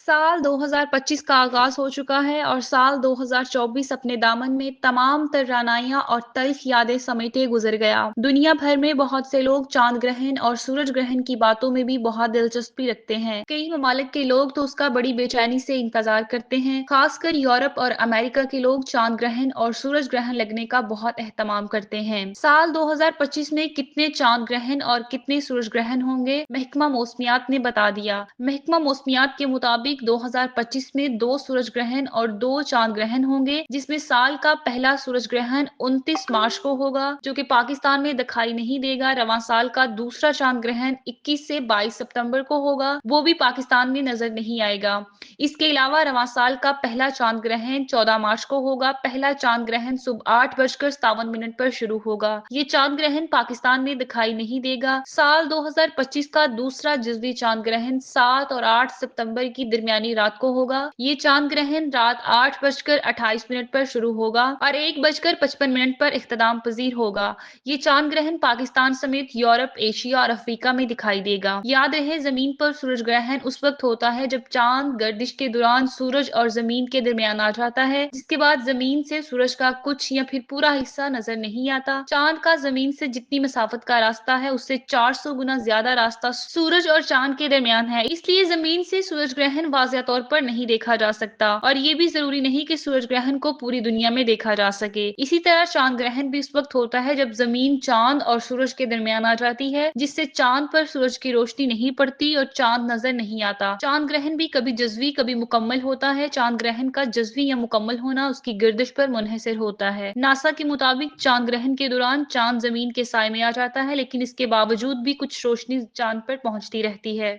साल 2025 का आगाज हो चुका है और साल 2024 अपने दामन में तमाम तरानाइयां और तल्ख यादें समेटे गुजर गया। दुनिया भर में बहुत से लोग चांद ग्रहण और सूरज ग्रहण की बातों में भी बहुत दिलचस्पी रखते हैं। कई ममालिक के लोग तो उसका बड़ी बेचैनी से इंतजार करते हैं। खासकर यूरोप और अमेरिका के लोग चांद ग्रहण और सूरज ग्रहण लगने का बहुत एहतमाम करते हैं। साल 2025 में कितने चांद ग्रहण और कितने सूरज ग्रहण होंगे, महकमा मौसमियात ने बता दिया। महकमा मौसमियात के मुताबिक 2025 में 2 सूरज ग्रहण और 2 चांद ग्रहण होंगे, जिसमें साल का पहला सूरज ग्रहण 29 मार्च को होगा, जो कि पाकिस्तान में दिखाई नहीं देगा। रवां साल का दूसरा चांद ग्रहण 21 से 22 सितंबर को होगा, वो भी पाकिस्तान में नजर नहीं आएगा। इसके अलावा रवां साल का पहला चांद ग्रहण 14 मार्च को होगा। पहला चांद ग्रहण सुबह 8:57 पर शुरू होगा। ये चांद ग्रहण पाकिस्तान में दिखाई नहीं देगा। साल 2025 का दूसरा जिजवी चांद ग्रहण 7 और 8 सितंबर की दरमियानी रात को होगा। ये चांद ग्रहण रात 8:28 पर शुरू होगा और 1:55 पर इख्तिताम पजीर होगा। ये चांद ग्रहण पाकिस्तान समेत यूरोप, एशिया और अफ्रीका में दिखाई देगा। याद रहे, जमीन पर सूरज ग्रहण उस वक्त होता है जब चांद गर्दिश के दौरान सूरज और जमीन के दरमियान आ जाता है, जिसके बाद जमीन से सूरज का कुछ या फिर पूरा हिस्सा नजर नहीं आता। चांद का जमीन से जितनी मसाफत का रास्ता है, उससे 400 गुना ज्यादा रास्ता सूरज और चांद के दरमियान है। इसलिए जमीन से सूरज ग्रहण वाज़ेह तौर पर नहीं देखा जा सकता और ये भी जरूरी नहीं कि सूरज ग्रहण को पूरी दुनिया में देखा जा सके। इसी तरह चांद ग्रहण भी उस वक्त होता है जब जमीन चांद और सूरज के दरमियान आ जाती है, जिससे चांद पर सूरज की रोशनी नहीं पड़ती और चांद नजर नहीं आता। चांद ग्रहण भी कभी जज्वी कभी मुकम्मल होता है। चांद ग्रहण का जज्वी या मुकम्मल होना उसकी गर्दिश पर मुनहसर होता है। नासा के मुताबिक चांद ग्रहण के दौरान चांद जमीन के साए में आ जाता है, लेकिन इसके बावजूद भी कुछ रोशनी चांद पर पहुंचती रहती है।